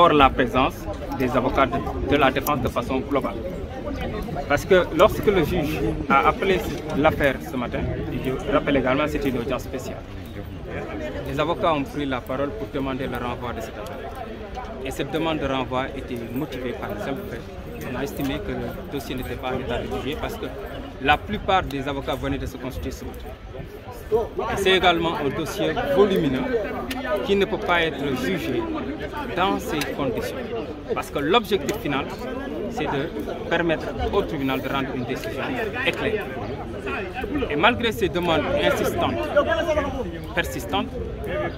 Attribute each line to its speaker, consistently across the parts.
Speaker 1: d'abord la présence des avocats de la défense de façon globale. Parce que lorsque le juge a appelé l'affaire ce matin, et je rappelle également que c'était une audience spéciale, les avocats ont pris la parole pour demander le renvoi de cette affaire. Et cette demande de renvoi était motivée par le simple fait. On a estimé que le dossier n'était pas en état de juger parce que la plupart des avocats venaient de se constituer ce matin. C'est également un dossier volumineux qui ne peut pas être jugé dans ces conditions. Parce que l'objectif final, c'est de permettre au tribunal de rendre une décision éclairée. Et malgré ces demandes insistantes, persistantes,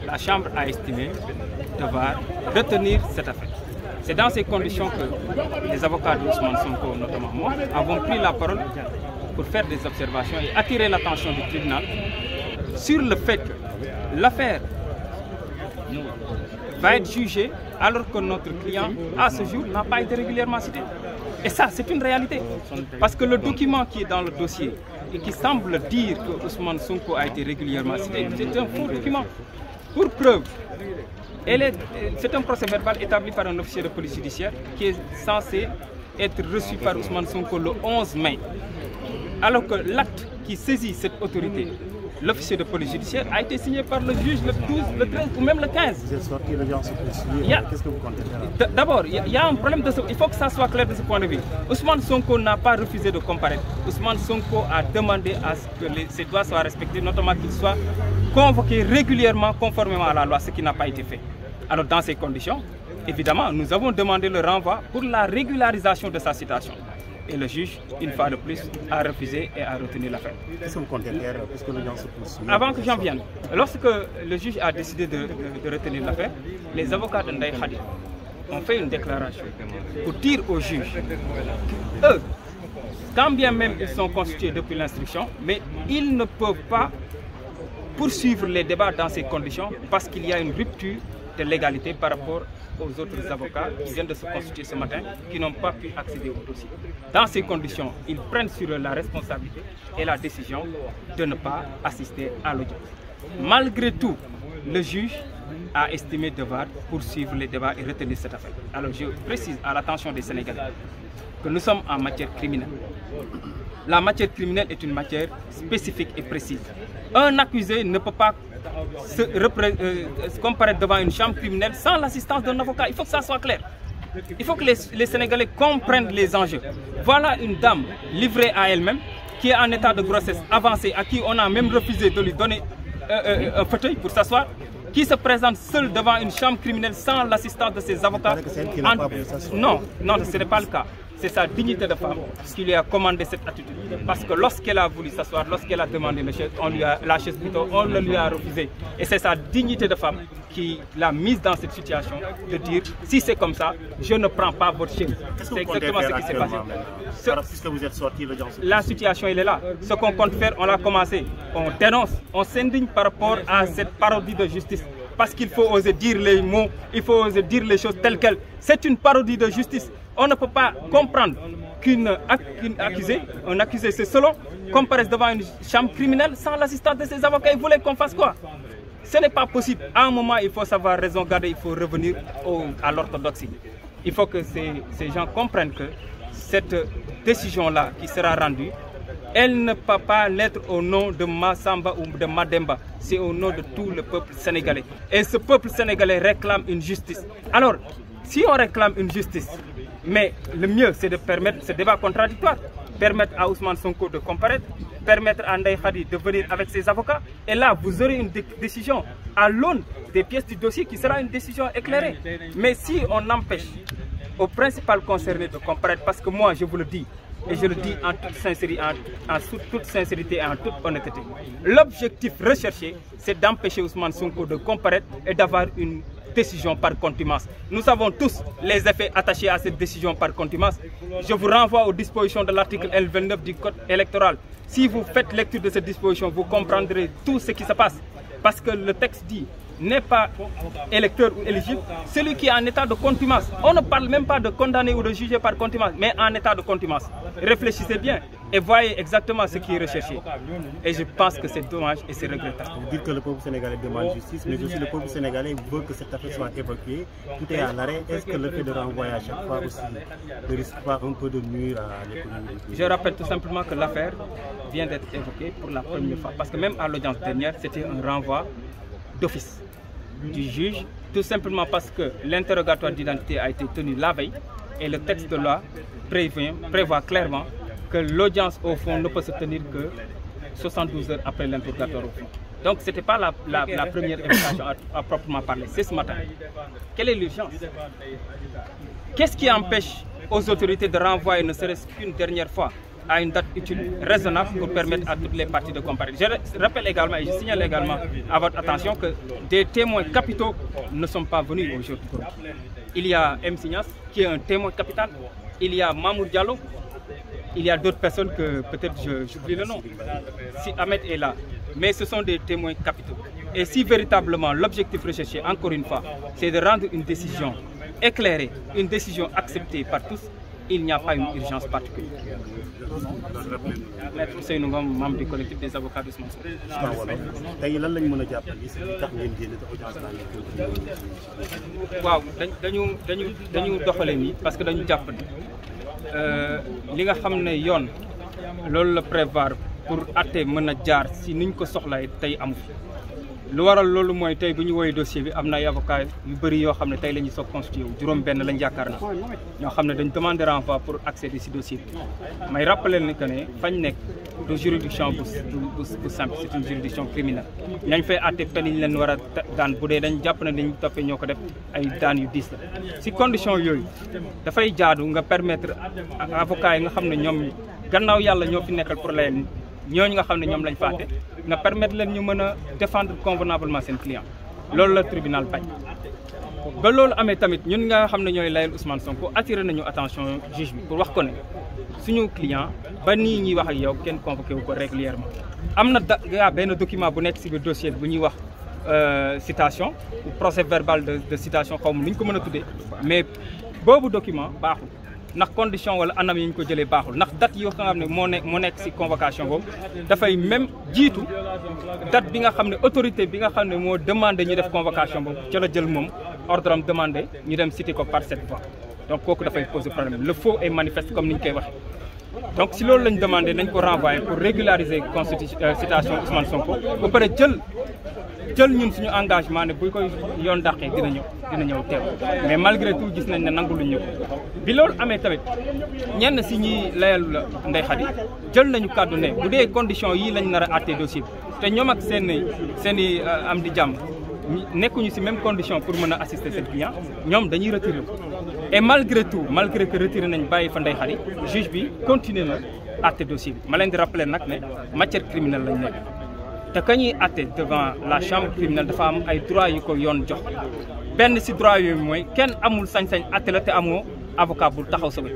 Speaker 1: la Chambre a estimé devoir retenir cette affaire. C'est dans ces conditions que les avocats d'Ousmane Sonko, notamment moi, avons pris la parole pour faire des observations et attirer l'attention du tribunal sur le fait que l'affaire va être jugée alors que notre client, à ce jour, n'a pas été régulièrement cité. Et ça, c'est une réalité. Parce que le document qui est dans le dossier et qui semble dire que Ousmane Sonko a été régulièrement cité, c'est un faux document. Pour preuve, c'est un procès verbal établi par un officier de police judiciaire qui est censé être reçu par Ousmane Sonko le 11 mai. Alors que l'acte qui saisit cette autorité, l'officier de police judiciaire, a été signé par le juge le 12, le 13 ou même le 15.
Speaker 2: Vous êtes sorti l'audience policière, qu'est-ce que vous comptez faire?
Speaker 1: D'abord, il y a un problème de ce... Il faut que ça soit clair de ce point de vue. Ousmane Sonko n'a pas refusé de comparaître. Ousmane Sonko a demandé à ce que ses droits soient respectés, notamment qu'il soit convoqué régulièrement conformément à la loi, ce qui n'a pas été fait. Alors dans ces conditions, évidemment, nous avons demandé le renvoi pour la régularisation de sa citation. Et le juge, une fois de plus, a refusé et a retenu l'affaire.
Speaker 2: Qu'est-ce que vous comptez faire puisque l'audience se poursuit?
Speaker 1: Avant que j'en vienne, lorsque le juge a décidé de retenir l'affaire, les avocats de Ndaye Khady ont fait une déclaration pour dire au juge qu'eux, quand bien même ils sont constitués depuis l'instruction, mais ils ne peuvent pas poursuivre les débats dans ces conditions parce qu'il y a une rupture de légalité par rapport aux autres avocats qui viennent de se constituer ce matin, qui n'ont pas pu accéder au dossier. Dans ces conditions, ils prennent sur eux la responsabilité et la décision de ne pas assister à l'audience. Malgré tout, le juge a estimé devoir poursuivre les débats et retenir cette affaire. Alors je précise à l'attention des Sénégalais que nous sommes en matière criminelle. La matière criminelle est une matière spécifique et précise. Un accusé ne peut pas se comparaître devant une chambre criminelle sans l'assistance d'un avocat. Il faut que ça soit clair. Il faut que les Sénégalais comprennent les enjeux. Voilà une dame livrée à elle-même qui est en état de grossesse avancée, à qui on a même refusé de lui donner un fauteuil pour s'asseoir, qui se présente seule devant une chambre criminelle sans l'assistance de ses avocats. Non, ce n'est pas le cas. C'est sa dignité de femme qui lui a commandé cette attitude. Parce que lorsqu'elle a voulu s'asseoir, lorsqu'elle a demandé la chaise plutôt, on le lui a refusé. Et c'est sa dignité de femme qui l'a mise dans cette situation de dire si c'est comme ça, je ne prends pas votre chaise. C'est exactement ce qui s'est passé.
Speaker 2: Puisque vous êtes sorti l'audience.
Speaker 1: La situation, elle est là. Ce qu'on compte faire, on l'a commencé. On dénonce, on s'indigne par rapport à cette parodie de justice. Parce qu'il faut oser dire les mots, il faut oser dire les choses telles quelles. C'est une parodie de justice. On ne peut pas comprendre un accusé, c'est selon, comparaisse devant une chambre criminelle sans l'assistance de ses avocats. Ils voulaient qu'on fasse quoi? Ce n'est pas possible. À un moment, il faut savoir raison garder, il faut revenir à l'orthodoxie. Il faut que ces gens comprennent que cette décision-là qui sera rendue, elle ne peut pas l'être au nom de Massamba ou de Mademba. C'est au nom de tout le peuple sénégalais. Et ce peuple sénégalais réclame une justice. Alors, si on réclame une justice, mais le mieux c'est de permettre ce débat contradictoire, permettre à Ousmane Sonko de comparaître, permettre à Ndaye Khady de venir avec ses avocats. Et là, vous aurez une décision à l'aune des pièces du dossier qui sera une décision éclairée. Mais si on empêche au principal concerné de comparaître, parce que moi je vous le dis, et je le dis en toute sincérité et en toute honnêteté, l'objectif recherché, c'est d'empêcher Ousmane Sonko de comparaître et d'avoir une décision par contumace. Nous savons tous les effets attachés à cette décision par contumace. Je vous renvoie aux dispositions de l'article L29 du Code électoral. Si vous faites lecture de cette disposition, vous comprendrez tout ce qui se passe. Parce que le texte dit n'est pas électeur ou éligible, celui qui est en état de contumace. On ne parle même pas de condamner ou de juger par contumace, mais en état de contumace. Réfléchissez bien. et voyez exactement ce qui est recherché. Et je pense que c'est dommage et c'est regrettable.
Speaker 2: Vous dites que le peuple sénégalais demande justice, mais aussi le peuple sénégalais veut que cette affaire soit évacuée. Tout est à l'arrêt. Est-ce que le fait de renvoyer à chaque fois aussi ne risque pas un peu de nuire à l'économie?
Speaker 1: Je rappelle tout simplement que l'affaire vient d'être évoquée pour la première fois. Parce que même à l'audience dernière, c'était un renvoi d'office du juge, tout simplement parce que l'interrogatoire d'identité a été tenu la veille et le texte de loi prévoit clairement que l'audience au fond ne peut se tenir que 72 heures après l'interrogatoire au fond. Donc ce n'était pas la première évocation à proprement parler, c'est ce matin. Quelle est l'urgence? Qu'est-ce qui empêche aux autorités de renvoyer ne serait-ce qu'une dernière fois à une date utile, raisonnable pour permettre à toutes les parties de comparaître? Je rappelle également et je signale également à votre attention que des témoins capitaux ne sont pas venus aujourd'hui. Il y a M. Signas qui est un témoin capital, il y a Mamour Diallo, il y a d'autres personnes que peut-être j'oublie le nom. Si Ahmed est là, mais ce sont des témoins capitaux. Et si véritablement l'objectif recherché, encore une fois, c'est de rendre une décision éclairée, une décision acceptée par tous, il n'y a pas une urgence particulière. Maître Ousseynou Ngom, membre du collectif des avocats d'Ousmane Sonko. waaw dañu doxale nii parce que dañu jàpp ne li nga xam ne yoon loolu la prévoir pour atte mën a jaar si niñ ko soxlaay tey amu fi. lu waral loolu mooy tey bu ñu woowee dossier bi am na ay avocat yu bëri yoo xam ne tey la ñuy soog constitué wu juróom-benn lañ yaakaar na ñoo xam ne dañ demandé renvoi pour accéder si dossier bi. may rappeler ni que ne fañ nekk du juridiction bu simple, c'est une juridiction criminelle. ñañ fay àtte peine yi ñu leen war a daan bu dee dañ jàpp ne dañ toppee ñoo ko def ay daan yu diis la. si condition yooyu dafay jaadu nga permettre avocat yi nga xam ne ñoom gannaaw yàlla ñoo fi nekkal pour layeen ñooñu nga xam ne ñoom lañ fàtte nga permettre leen ñu mën a défendre convenablement seen client loolu la tribunal bañ. ba loolu amee tamit ñun nga xam ne ñooy layal Ousmane Sonko attiré nañu attention juge bi pour wax ko ne suñu client ba nii ñuy wax ak yow kenn convoqué wu ko régulièrement am na benn document bu nekk si biir dossier bu ñuy wax citation ou procès verbal de citation xaw ma nu ñu ko mën a tuddee mais boobu document baaxul ndax condition wala anam yi ñu ko jëlee baaxul ndax date yoo xam ne moo nekk si convocation boobu dafay même jiitu date bi nga xam ne autorité bi nga xam ne moo demandé ñu def convocation boobu ca la jël moom ordre am demandé ñu dem cité ko par cette voie donc kooku dafay poser problème le faux est manifeste comme ni ñu koy waxee. donc si loolu lañ demandé nañ ko renvoyer pour régulariser citation Ousmane Sonko ba pare jël ñun suñu engagement ne bu koy yoon dàqee dina ñëw teew mais malgré tout gis nañ ne nanguluñ ñu ko. bi loolu amee tamit ñenn si ñi layal Ndeye Khady jël nañu kàddu ne bu dee condition yii lañ nar a àttee dossier bi te ñoom ak seen i am di jàmm nekkuñu si même condition pour mën a assister seen client ñoom dañuy retiré et malgré tout malgré que retiré nañ bàyyi fa Ndeye Khady juge bi continuer na àtte dossier bi ma leen di rappeler nag ne matière criminelle lañ nekk. te ka ñuy àtte devant la chambre criminelle dafa am ay droits yu ko yoon jox benn si droit yooyu mooy kenn amul sañ-sañ àtte la te amoo avocat bu taxaw sa wet.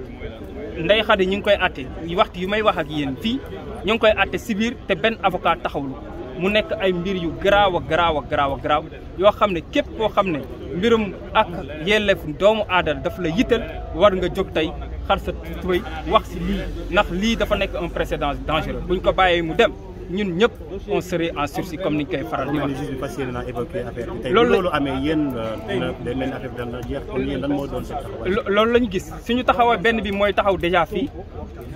Speaker 1: Ndeye Khady ñu ngi koy àtte waxtu yu may wax ak yéen fii ñu ngi koy àtte si biir te benn avocat taxawlu mu nekk ay mbir yu garaaw a garaaw yoo xam ne képp koo xam ne mbirum ak yelleef doomu aadama daf la yitteel war nga jóg tey xar sa tubéy wax si lii ndax lii dafa nekk un précédent dangereux buñ ko bàyyee mu dem. ñun ñëpp on serait en sursis comme ni ñu koy faral di wax.
Speaker 2: loolu amee yéen day mel ni affaire bi dana jeex kon yéen lan moo doon seen taxawaay.
Speaker 1: loolu la ñu gis suñu taxawaay benn bi mooy taxaw déjà fii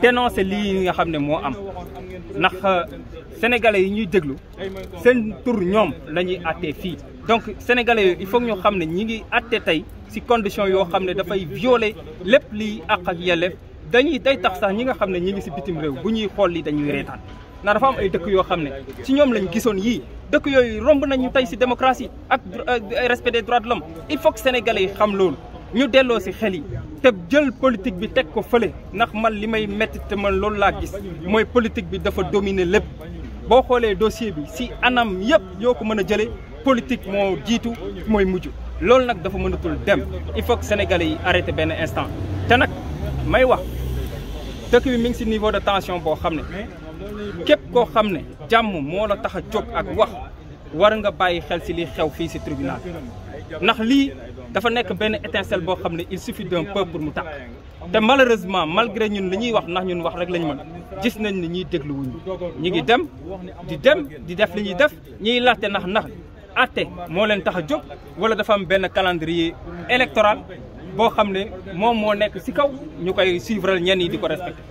Speaker 1: dénoncer lii nga xam ne moo am ndax sénégalais yi ñuy déglu seen tur ñoom la ñuy àttee fii. donc sénégalais yooyu il faut ñu xam ne ñi ngi àtte tey si condition yoo xam ne dafay violer lépp liy àq ak yelleef day tax sax ñi nga xam ne ñi ngi si bitim réew bu ñuy xool li dañuy reetaan. ndax dafa am ay dëkk yoo xam ne ci ñoom lañ gisoon yii dëkk yooyu romb nañu tey si démocratie ak respect des droits de l'homme il faut que sénégalais yi xam loolu ñu delloo si xel yi te jël politique bi teg ko fële ndax man li may métti te man loolu laa gis mooy politique bi dafa dominer lépp boo xoolee dossier bi si anam yëpp yoo ko mën a jëlee politique moo jiitu mooy mujj loolu nag dafa mënatul dem il faut que sénégalais yi arrêté benn instant te nag may wax dëkk bi mi ngi si niveau de tension boo xam ne képp koo xam ne jàmm moo la tax a jóg ak wax war nga bàyyi xel si li xew fii si tribunal ndax lii dafa nekk benn étincelle boo xam ne il suffit d'un peu pour mu tàkk te malheureusement malgré ñun li ñuy wax ndax ñun wax rek lañu mën gis nañ ni ñiy déglu wuñu ñi ngi dem di def li ñuy def ñiy laajte ndax atte moo leen tax a jóg wala dafa am benn calendrier électoral boo xam ne moom moo nekk ci kaw ñu koy suivre ñenn yi di ko respecté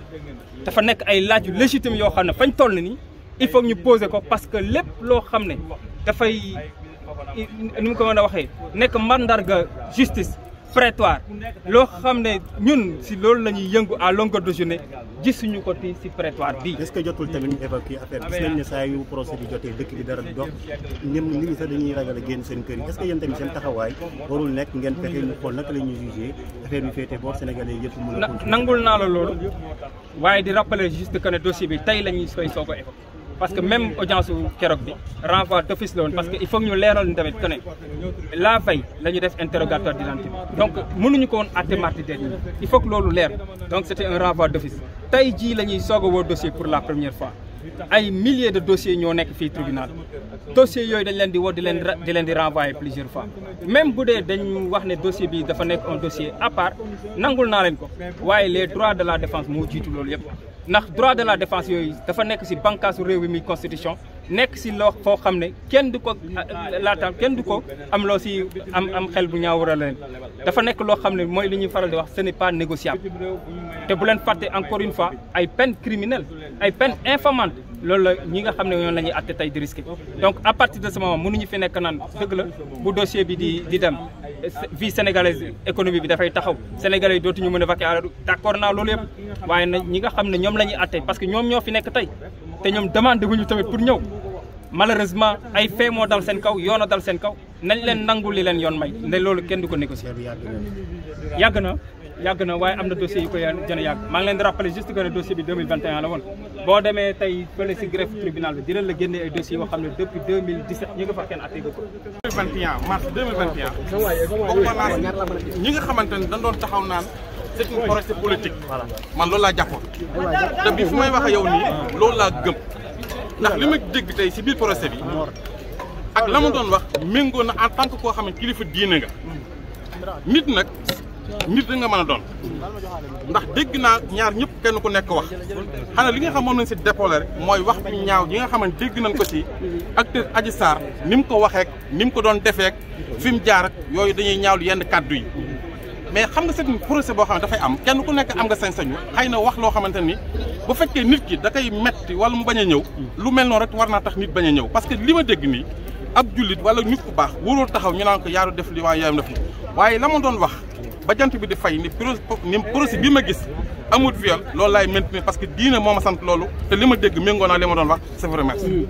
Speaker 1: dafa nekk ay laaj yu légitime yoo xam ne fañ toll nii il faut ñu poser ko parce que lépp loo xam ne dafay ni mu ko mën a waxee nekk mandarga justice prétoire loo xam ne ñun si loolu la ñuy yëngu à longueur de journée gisuñu ko ti si prétoire bii.
Speaker 2: est-ce que jotul tamit ñu évacuer affaire gis nañ ne saa yu procès bi jotee dëkk bi dara di dox ñoom nit ñi sax dañuy ragal a génn seen kër yi est-ce que yéen tamit seen taxawaay warul nekk ngeen fexe ñu xool naka la ñuy jugé affaire bi féete boor sénégalais yëpp mën a continuer.
Speaker 1: nangul naa la loolu waaye di rappeler juste que ne dossier bi tey la ñuy koy soog a évacuer parce que même audience u keroog bi renvoi d'office la woon parce que il faut que ñu leeral ni tamit que ne la veille la ñu def interrogatoire d'identité donc mënuñu ko woon àtte mardi dernier il faut que loolu leer donc c'était un renvoi d'office tey jii la ñuy soog a woo dossier pour la première fois ay milliers de dossiers ñoo nekk fii tribunal dossiers yooyu dañ leen di woo di leen di renvoyer plusieurs fois même bu dee dañ wax ne dossier bi dafa nekk un dossier à part nangul naa leen ko waaye les droits de la défense moo jiitu loolu yëpp ndax droit de la défense yooyu dafa nekk ci bànqaasu réew mi constitution nekk ci loo foo xam ne kenn du ko laataam kenn du ko am loo ci am xel bu ñaaw a leen dafa nekk loo xam ne mooy li ñuy faral di wax ce n'est pas négociable te bu leen fàtte encore une fois ay peines criminelles ay peines infamantes loolu la ñi nga xam ne ñoom la ñuy àtte tey di risqué donc à partir de ce moment mënuñu fi nekk naan dëgg la bu dossier bi di dem vie sénégalaise économie bi dafay taxaw sénégalais yi dootuñu mën a vaquer d'accord naa loolu yëpp waaye nag ñi nga xam ne ñoom la ñuy àtte parce que ñoom ñoo fi nekk tey te ñoom demandé wuñu tamit pour ñëw malheureusement ay fait moo dal seen kaw yoon a dal seen kaw nañ leen nangu li leen yoon may ne loolu kenn du ko négocier. yàgg na waaye am na dossier yu koy gën a yàgg maa ngi leen di rappeler juste que ne dossier bi 2021 la woon boo demee tey fële si greffe tribunal bi dina la génne ay dossiers yoo xam ne depuis 2017 ñi nga fa kenn atte ko.
Speaker 3: 2021 mars 2021 ñi nga xamante ne dañ doon taxaw naan c'est un projet politique man loolu laa jàppoon te bi fu may wax ak yow nii loolu laa gëm ndax li ma dégg tey si biir procès bi ak la ma doon wax méngoo na en tant que koo xam ne kilifa diine nga nit nag nit da nga mën a doon ndax dégg naa ñaar ñëpp kenn ku nekk wax xanaa li nga xam moom nañ si déploré rek mooy wax bi ñaaw yi nga xam ne dégg nañ ko si acteur Adji Sarr ni mu ko waxeek ni mu ko doon defeek fi mu jaar ak yooyu dañuy ñaawlu yenn kàddu yi mais xam nga c'est un procès boo xam ne dafay am kenn ku nekk am nga sañ-sañu xëy na wax loo xamante ni bu fekkee nit ki da koy metti wala mu bañ a ñëw lu mel noonu rek war naa tax nit bañ a ñëw parce que li ma dégg nii ab jullit wala nit ku baax warul taxaw ñu naan ko yaaru def li waaye yaayam def li waaye la ma doon wax ba jant bi di fay ni procès bi ma gis amul viol loolu laay maintenir parce que diine moo ma sant loolu te li ma dégg méngoo naa li ma doon wax c'est vrai merci